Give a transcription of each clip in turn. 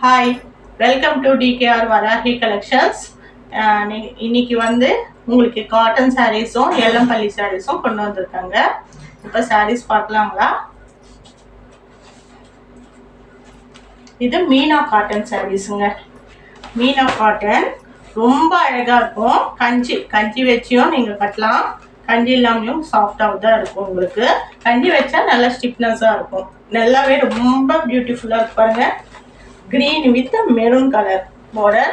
Hi, welcome to TKR Varahi collections. இன்னைக்கு உங்களுக்கு cotton சாரீஸும் எல்லம்பள்ளி சாரீஸும் கொண்டு வந்திருக்காங்க. இப்போ சாரீஸ் பார்க்கலாங்களா? இது மீனா காட்டன் சாரீஸுங்க. மீனா காட்டன் ரொம்ப அழகா இருக்கும். கஞ்சி வச்சியும் நீங்க கட்டலாம், கஞ்சி இல்லாமையும் சாஃப்டாக தான் இருக்கும். உங்களுக்கு கஞ்சி வச்சா நல்லா ஸ்டிஃப்னஸாக இருக்கும். நல்லாவே ரொம்ப பியூட்டிஃபுல்லாக இருக்கு பாருங்க. Green with maroon colour border.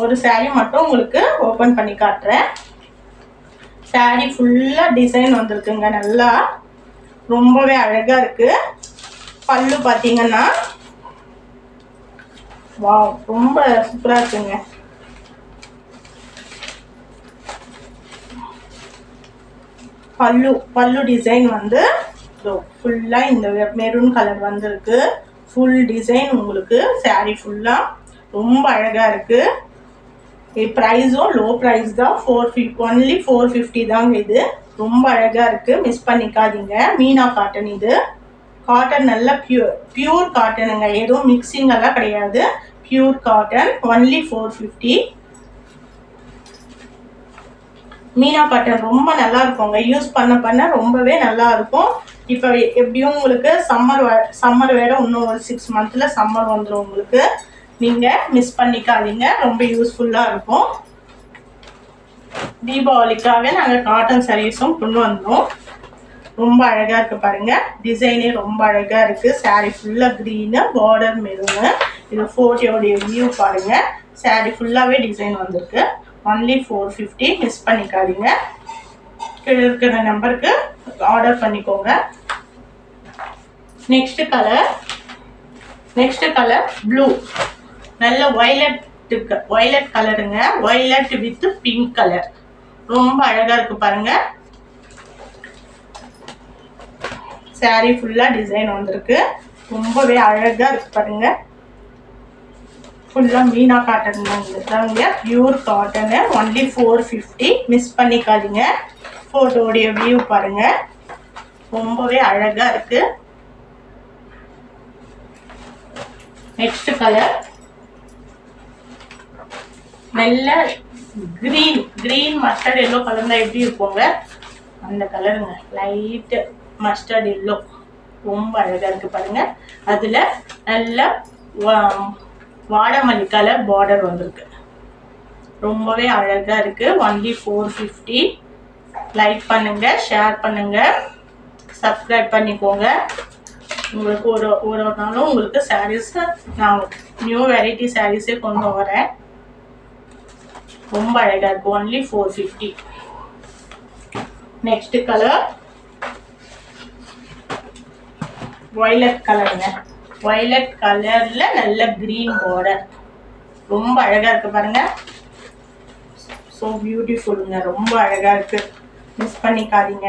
ஒரு சாரீ மட்டும் உங்களுக்கு ஓபன் பண்ணி காட்டுறேன். சாரீ ஃபுல்லா டிசைன் வந்திருக்குங்க. நல்லா ரொம்பவே அழகா இருக்கு. பல்லு பாத்தீங்கன்னா வாவ், ரொம்ப சூப்பரா இருக்குங்க. பல்லு டிசைன் ஃபுல்லா இந்த மெரூன் கலர் வந்திருக்கு. ஃபுல் டிசைன் உங்களுக்கு சாரீ ஃபுல்லா ரொம்ப அழகா இருக்கு. ப்ரைஸும் லோ ப்ரைஸ் தான், ஒன்லி 450 தாங்க. இது ரொம்ப அழகா இருக்கு, மிஸ் பண்ணிக்காதீங்க. மீனா காட்டன். இது காட்டன் நல்ல பியூர் காட்டனுங்க, எதுவும் மிக்சிங் எல்லாம் கிடையாது. Pure cotton, only 450. Meena cotton ரொம்ப நல்லா இருக்குங்க. யூஸ் பண்ண ரொம்பவே நல்லா இருக்கும். இப்போ எப்படியும் உங்களுக்கு சம்மர் வேற இன்னும் ஒரு 6 மந்த்ல சம்மர் வந்துடும் உங்களுக்கு. நீங்க மிஸ் பண்ணிக்காதீங்க, ரொம்ப யூஸ்ஃபுல்லா இருக்கும். தீபாவளிக்காக நாங்கள் காட்டன் சாரீஸும் கொண்டு வந்தோம். ரொம்ப அழகா இருக்கு பாருங்க. டிசைனே ரொம்ப அழகா இருக்கு. சாரீ ஃபுல்லா கிரீனு, பார்டர் மெரூனு. இது ஃபோட்டோடைய வியூ பாருங்க. சாரீ ஃபுல்லாவே டிசைன் வந்திருக்கு. ஒன்லி 450, மிஸ் பண்ணிக்காதீங்க. கீழே இருக்கிற நம்பருக்கு ஆர்டர் பண்ணிக்கோங்க. நெக்ஸ்ட் கலர் ப்ளூ, நல்ல வயலட் கலருங்க. வயலட் வித் பிங்க் கலர், ரொம்ப அழகா இருக்கு பாருங்க. சாரீ ஃபுல்லா டிசைன் வந்திருக்கு. ரொம்பவே அழகா இருக்கு பாருங்க. ஃபுல்லா மீனா காட்டன் தாங்க, பியூர் காட்டனு. ஒன்லி 450, மிஸ் பண்ணிக்காதீங்க. போட்டோடைய வியூ பாருங்க, ரொம்பவே அழகா இருக்கு. நெக்ஸ்ட் கலர் நல்ல கிரீன் மஸ்டர்ட் எல்லோ கலர் தான் எப்படி இருக்குங்க அந்த கலருங்க. லைட் மஸ்டர்ட் எல்லோ, ரொம்ப அழகா இருக்கு பாருங்க. அதுல நல்ல வாடாமல்லி கலர் பார்டர் வந்திருக்கு. ரொம்பவே அழகா இருக்கு. ஒன்லி 450. லைக் பண்ணுங்க, ஷேர் பண்ணுங்க, சப்ஸ்கிரைப் பண்ணிக்கோங்க. உங்களுக்கு ஒரு நாளும் உங்களுக்கு சாரீஸ் நான் நியூ வெரைட்டி சாரீஸே கொண்டு வரேன். ரொம்ப அழகா இருக்கு. ஒன்லி 450. நெக்ஸ்ட் கலர் வயலட் கலருங்க. வயலட் கலர்ல நல்ல கிரீன் பார்டர், ரொம்ப அழகா இருக்கு பாருங்க. சோ பியூட்டிஃபுல்லுங்க, ரொம்ப அழகா இருக்கு, மிஸ் பண்ணிக்காதீங்க.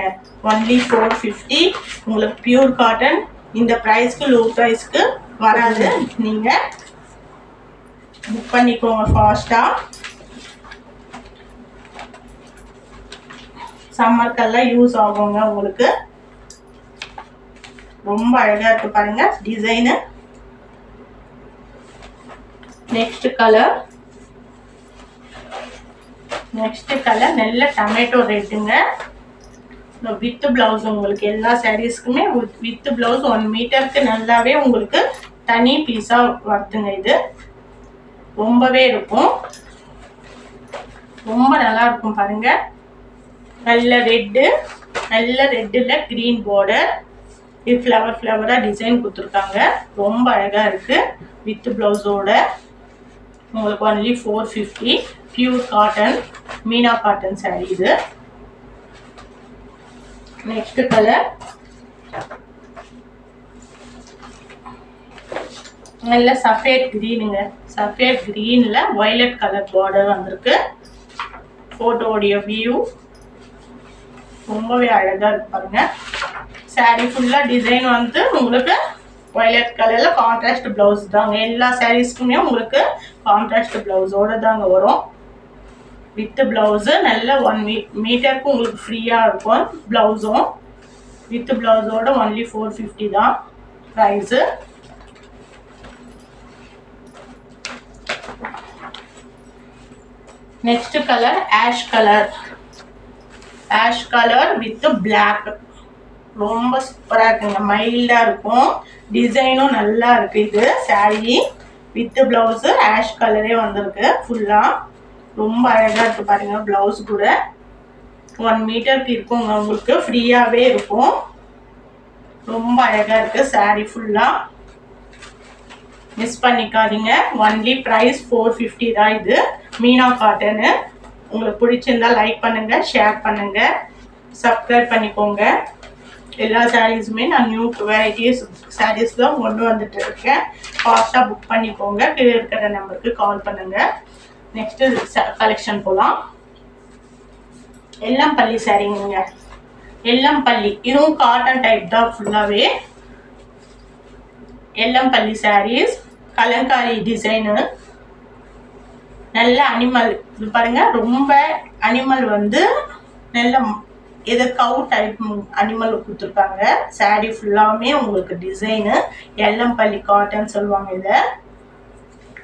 ஒன்லி 450. உங்களுக்கு பியூர் காட்டன். இந்த பிரைஸ்க்கு லோ பிரைஸ்க்கு வராது. நீங்க புக் பண்ணிக்கோங்க ஃபாஸ்டா. சம்மர்க்கெல்லாம் யூஸ் ஆகுங்க உங்களுக்கு. ரொம்ப அழகா இருக்கு பாருங்க டிசைனு. நெக்ஸ்ட் கலர் நல்ல டொமேட்டோ ரெட்டுங்க. With blouse. உங்களுக்கு எல்லா சாரீஸ்க்குமே வித் பிளவுஸ் 1 மீட்டருக்கு நல்லாவே உங்களுக்கு தனி பீஸா வருதுங்க. இது ரொம்பவே இருக்கும், ரொம்ப நல்லா இருக்கும் பாருங்க. நல்ல ரெட்டுல கிரீன் பார்டர். இது ஃப்ளவரா டிசைன் கொடுத்துருக்காங்க. ரொம்ப அழகா இருக்கு வித் பிளவுஸோட. உங்களுக்கு only 450. Pure cotton, Meena cotton sari இது. நெக்ஸ்ட் கலர் நல்ல safed கிரீனுங்க. Safed கிரீன்ல violet colour border வந்திருக்கு. போட்டோடைய வியூ ரொம்பவே அழகா இருக்கு பாருங்க. சாரீ ஃபுல்லா டிசைன் உங்களுக்கு வயலட் கலர்ல கான்ட்ராஸ்ட் பிளவுஸ் தாங்க. எல்லா சாரீஸ்க்குமே உங்களுக்கு கான்ட்ராஸ்ட் பிளவுஸோட தாங்க வரும். வித் பிளவுஸ் நல்ல 1 மீட்டருக்கு உங்களுக்கு ஃப்ரீயா இருக்கும். பிளவுஸும் வித் பிளவுஸோட ஒன்லி 450 தான் price. Next colour ash colour with black. ரொம்ப சூப்பரா இருக்குங்க, மைல்டா இருக்கும், டிசைனும் நல்லா இருக்கு. இது சாரி வித் பிளவுஸ் ஆஷ் கலரே வந்திருக்கு ஃபுல்லா. ரொம்ப அழகா இருக்கு பாருங்க. பிளவுஸ் கூட 1 மீட்டருக்கு இருக்குங்க, உங்களுக்கு ஃப்ரீயாவே இருக்கும். ரொம்ப அழகா இருக்கு சாரி ஃபுல்லா. மிஸ் பண்ணிக்காதீங்க. ஒன்லி பிரைஸ் 450 தான். இது மீனா காட்டனு. உங்களுக்கு பிடிச்சிருந்தா லைக் பண்ணுங்க, ஷேர் பண்ணுங்க, சப்ஸ்கிரைப் பண்ணிக்கோங்க. எல்லா சாரீஸுமே நான் நியூ வெரைட்டிஸ் சாரீஸ் தான் கொண்டு வந்துட்டு இருக்கேன். ஃபாஸ்ட்டாக புக் பண்ணிக்கோங்க. கீழே இருக்கிற நம்பருக்கு கால் பண்ணுங்க. நெக்ஸ்ட் கலெக்ஷன் போகலாம். எல்லம்பள்ளி சாரீங்க. எல்லம்பள்ளி இதுவும் காட்டன் டைப் தான் ஃபுல்லாகவே. எல்லம்பள்ளி சாரீஸ் கலங்காரி டிசைனு. நல்ல அனிமல் இது பாருங்க. ரொம்ப அனிமல் வந்து நல்ல இது கவு டைப் அனிமல் கொடுத்துருக்காங்க. சாரீ ஃபுல்லாமே உங்களுக்கு டிசைனு. எல்லம்பள்ளி காட்டன் சொல்லுவாங்க இதை.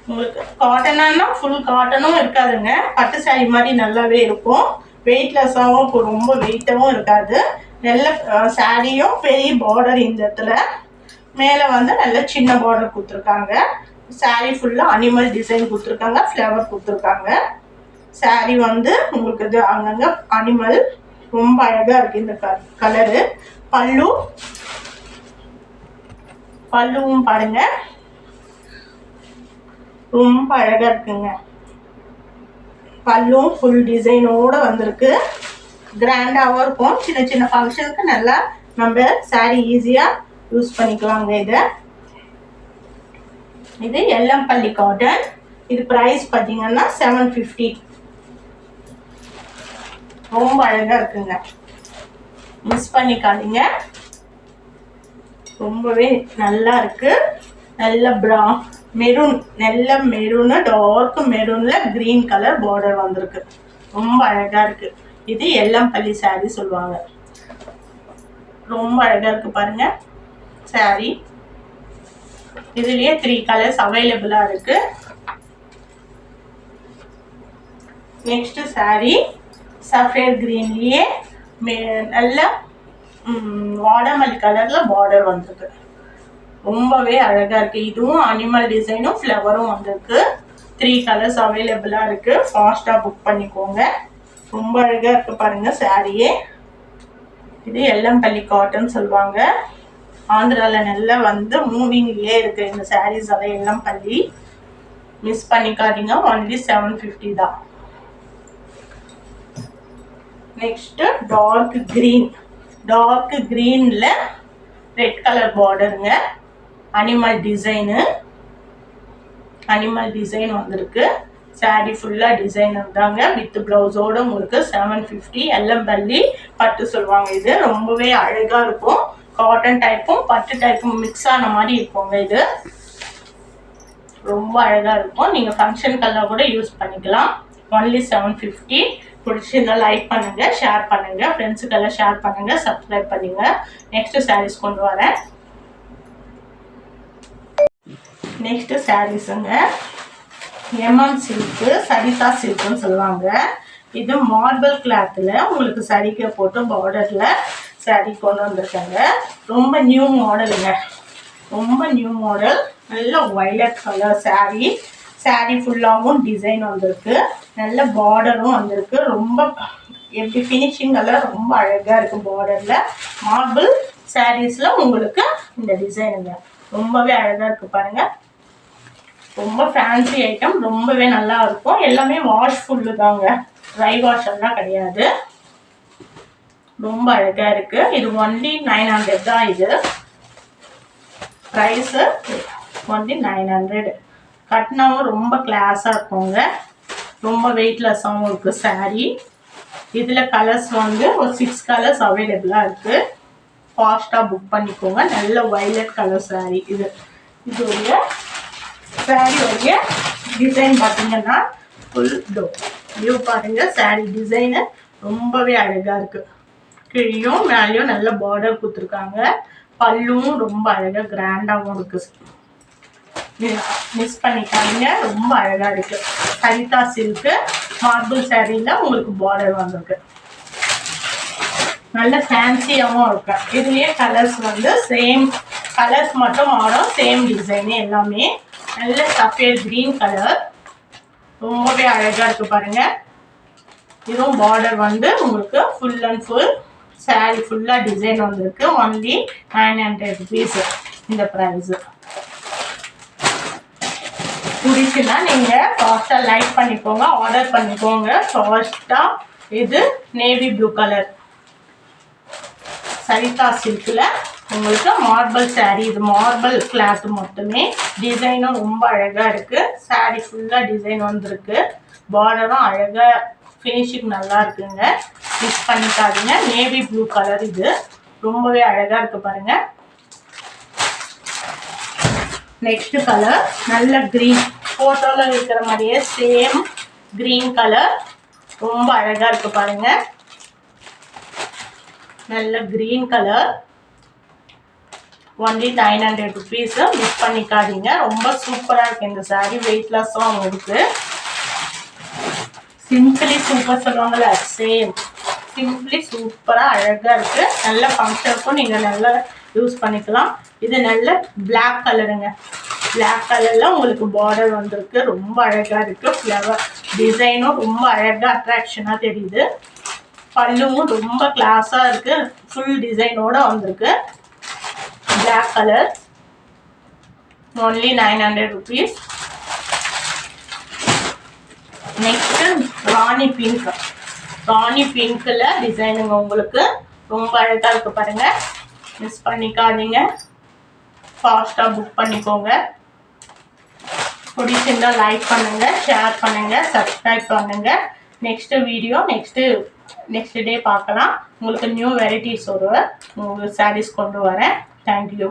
உங்களுக்கு காட்டனா ஃபுல் காட்டனும் இருக்காதுங்க, பட்டு சாரீ மாதிரி நல்லாவே இருக்கும். வெயிட்லெஸ்ஸாகவும் ரொம்ப வெயிட்டாகவும் இருக்காது. நல்ல சாரியும் பெரிய பார்டர் இந்த இடத்துல, மேலே வந்து நல்ல சின்ன பார்டர் கொடுத்துருக்காங்க. சாரீ ஃபுல்லாக அனிமல் டிசைன் கொடுத்துருக்காங்க, ஃப்ளவர் கொடுத்துருக்காங்க. சாரீ வந்து உங்களுக்கு இது அங்கங்கே அனிமல். ரொம்ப அழகாக இருக்குது இந்த கலரு. பல்லுவும் பாருங்க, ரொம்ப அழகாக இருக்குங்க. பல்லும் ஃபுல் டிசைனோடு வந்திருக்கு. கிராண்டாகவும் இருக்கும். சின்ன சின்ன ஃபங்க்ஷனுக்கு நல்லா நம்ம சாரீ ஈஸியாக யூஸ் பண்ணிக்கலாங்க. இது எல்லம்பள்ளி காட்டன். இது ப்ரைஸ் பார்த்தீங்கன்னா 750. ரொம்ப அழகாக இருக்குங்க, மிஸ் பண்ணிக்காதீங்க. ரொம்பவே நல்லா இருக்கு. நல்ல மெரூன், நல்ல மெரூனு, டார்க் மெரூன்ல கிரீன் கலர் பார்டர் வந்திருக்கு. ரொம்ப அழகா இருக்கு. இது எல்லம்பள்ளி சாரி சொல்லுவாங்க. ரொம்ப அழகா இருக்கு பாருங்க சாரி. இதுலயே 3 கலர்ஸ் அவைலபிளா இருக்கு. நெக்ஸ்ட் சாரி சஃபேர் கிரீன்லயே நல்ல வாடாமல்லி கலர்ல பார்டர் வந்திருக்கு. ரொம்பவே அழகா இருக்கு. இதுவும் அனிமல் டிசைனும் ஃப்ளவரும் வந்திருக்கு. 3 கலர்ஸ் அவைலபிளா இருக்கு. ஃபாஸ்டா புக் பண்ணிக்கோங்க. ரொம்ப அழகா இருக்கு பாருங்க சாரியே. இது எல்லம்பள்ளி காட்டன் சொல்லுவாங்க. ஆந்திரால நல்லா வந்து மூவிங்லயே இருக்கு இந்த சாரீஸ் எல்லாம். எல்லம்பள்ளி மிஸ் பண்ணிக்காதீங்க. ஒன்லி 750 தான். நெக்ஸ்ட் டார்க் கிரீன்ல ரெட் கலர் பார்டருங்க. அனிமல் டிசைன் வந்திருக்கு. சாரி ஃபுல்லா டிசைன் தாங்க. வித் பிளவுஸோட உங்களுக்கு 750. எல்லம்பள்ளி பட்டு சொல்லுவாங்க. இது ரொம்பவே அழகா இருக்கும். காட்டன் டைப்பும் பட்டு டைப்பும் மிக்ஸ் ஆன மாதிரி இருக்குங்க. இது ரொம்ப அழகா இருக்கும். நீங்க ஃபங்க்ஷனுக்கெல்லாம் கூட யூஸ் பண்ணிக்கலாம். ஒன்லி 750. பிடிச்சிருந்தா லைக் பண்ணுங்க, ஷேர் பண்ணுங்க, ஃப்ரெண்ட்ஸுக்கெல்லாம் ஷேர் பண்ணுங்க, சப்ஸ்கிரைப் பண்ணுங்க. நெக்ஸ்ட் சாரீஸ் கொண்டு வரேன். நெக்ஸ்ட் சாரீஸுங்க எம்எம் சில்க்கு, சரிதா சில்க்குன்னு சொல்லுவாங்க. இது மார்பிள் கிளாத்தில் உங்களுக்கு சரிக்கை போட்டு பார்டரில் சாரீ கொண்டு வந்திருக்காங்க. ரொம்ப நியூ மாடலுங்க, ரொம்ப நியூ மாடல். நல்ல வயலட் கலர் சாரீ ஃபுல்லாகவும் டிசைன் வந்திருக்கு. நல்ல பார்டரும் வந்திருக்கு. ரொம்ப எப்படி ஃபினிஷிங் எல்லாம் ரொம்ப அழகாக இருக்குது பார்டரில். மார்பிள் சாரீஸில் உங்களுக்கு இந்த டிசைனுங்க ரொம்பவே அழகாக இருக்குது பாருங்கள். ரொம்ப ஃபேன்சி ஐட்டம், ரொம்பவே நல்லா இருக்கும். எல்லாமே வாஷ்ஃபுல்லு தாங்க, ட்ரை வாஷ் எல்லாம் கிடையாது. ரொம்ப அழகா இருக்கு. இது ஒன்லி 900 தான். இது ப்ரைஸு ஒன்லி 900. கட்டினாவும் ரொம்ப கிளாஸாக இருக்குங்க. ரொம்ப வெயிட்லெஸ்ஸாகவும் இருக்குது சாரீ. இதில் கலர்ஸ் வந்து ஒரு 6 கலர்ஸ் அவைலபிளாக இருக்குது. ஃபாஸ்ட்டாக புக் பண்ணிக்கோங்க. நல்ல வயலட் கலர் சாரீ. இதோடைய சாரியோடைய டிசைன் பார்த்தீங்கன்னா ஃபுல் வியூ பாருங்க. சாரீ டிசைனு ரொம்பவே அழகாக இருக்குது. கீழேயும் மேலேயும் நல்ல பார்டர் கொடுத்துருக்காங்க. பல்லும் ரொம்ப அழகாக கிராண்டாகவும் இருக்குது. மிஸ் பண்ணிக்காதீங்க, ரொம்ப அழகாக இருக்குது. சரிதா சில்க்கு மார்பிள் சாரியில் உங்களுக்கு பார்டர் வந்திருக்கு. நல்ல ஃபேன்சியாகவும் இருக்கு. இதுலேயே கலர்ஸ் வந்து சேம் கலர்ஸ் மட்டும் மாறும், சேம் டிசைனு எல்லாமே. நல்ல சஃபேட் க்ரீன் கலர், ரொம்பவே அழகாக இருக்குது பாருங்கள். இதுவும் பார்டர் வந்து உங்களுக்கு ஃபுல் அண்ட் ஃபுல் சாரி ஃபுல்லாக டிசைன் வந்திருக்கு. ஒன்லி 900 rupees இந்த ப்ரைஸு. பிடிச்சுன்னா நீங்கள் ஃபாஸ்ட்டாக லைக் பண்ணிக்கோங்க, ஆர்டர் பண்ணிக்கோங்க ஃபாஸ்ட்டாக. இது நேவி ப்ளூ கலர் சரிதா சில்கில் உங்களுக்கு மார்பிள் சாரீ. இது மார்பிள் கிளாத் மட்டுமே. டிசைனும் ரொம்ப அழகாக இருக்குது. சாரீ ஃபுல்லாக டிசைன் வந்திருக்கு. பார்டரும் அழகாக ஃபினிஷிங் நல்லா இருக்குங்க. மிஸ் பண்ணிக்காதீங்க. நேவி ப்ளூ கலர் இது ரொம்பவே அழகாக இருக்குது பாருங்கள். நெக்ஸ்ட் கலர் நல்ல க்ரீன், ஃபோட்டோவில் இருக்கிற மாதிரியே சேம் க்ரீன் கலர் ரொம்ப அழகாக இருக்குது பாருங்கள். நல்ல green colour, only 900 rupees. Miss பண்ணிக்காதீங்க. ரொம்ப சூப்பராக இருக்குது இந்த சாரீ. வெயிட்லெஸ்ஸாகவும் இருக்குது. சிம்பிளி சூப்பர் சொல்லுவாங்கள்ல, சேம் சிம்பிளி சூப்பராக அழகாக இருக்குது. நல்ல ஃபங்க்ஷனுக்கும் நீங்கள் நல்லா யூஸ் பண்ணிக்கலாம். இது நல்ல பிளாக் கலருங்க. பிளாக் கலரில் உங்களுக்கு பார்டர் வந்திருக்கு. ரொம்ப அழகாக இருக்குது. ஃப்ளவர் டிசைனும் ரொம்ப அழகாக அட்ராக்ஷனாக தெரியுது. பல்லுவும் ரொம்ப கிளாஸாக இருக்குது. ஃபுல் டிசைனோடு வந்திருக்கு. Black colour, only 900 rupees. Next rani pink. Rani பிங்க்கில் டிசைனுங்க உங்களுக்கு ரொம்ப அழகாக இருக்குது பாருங்கள். மிஸ் பண்ணிக்காதீங்க. ஃபாஸ்ட்டாக புக் பண்ணிக்கோங்க. பிடிச்சிருந்தா லைக் பண்ணுங்கள், ஷேர் பண்ணுங்கள், சப்ஸ்கிரைப் பண்ணுங்கள். நெக்ஸ்ட்டு வீடியோ நெக்ஸ்ட் டே பார்க்கலாம். உங்களுக்கு நியூ வெரைட்டிஸ் உங்களுக்கு சாரீஸ் கொண்டு வரேன். தேங்க்யூ.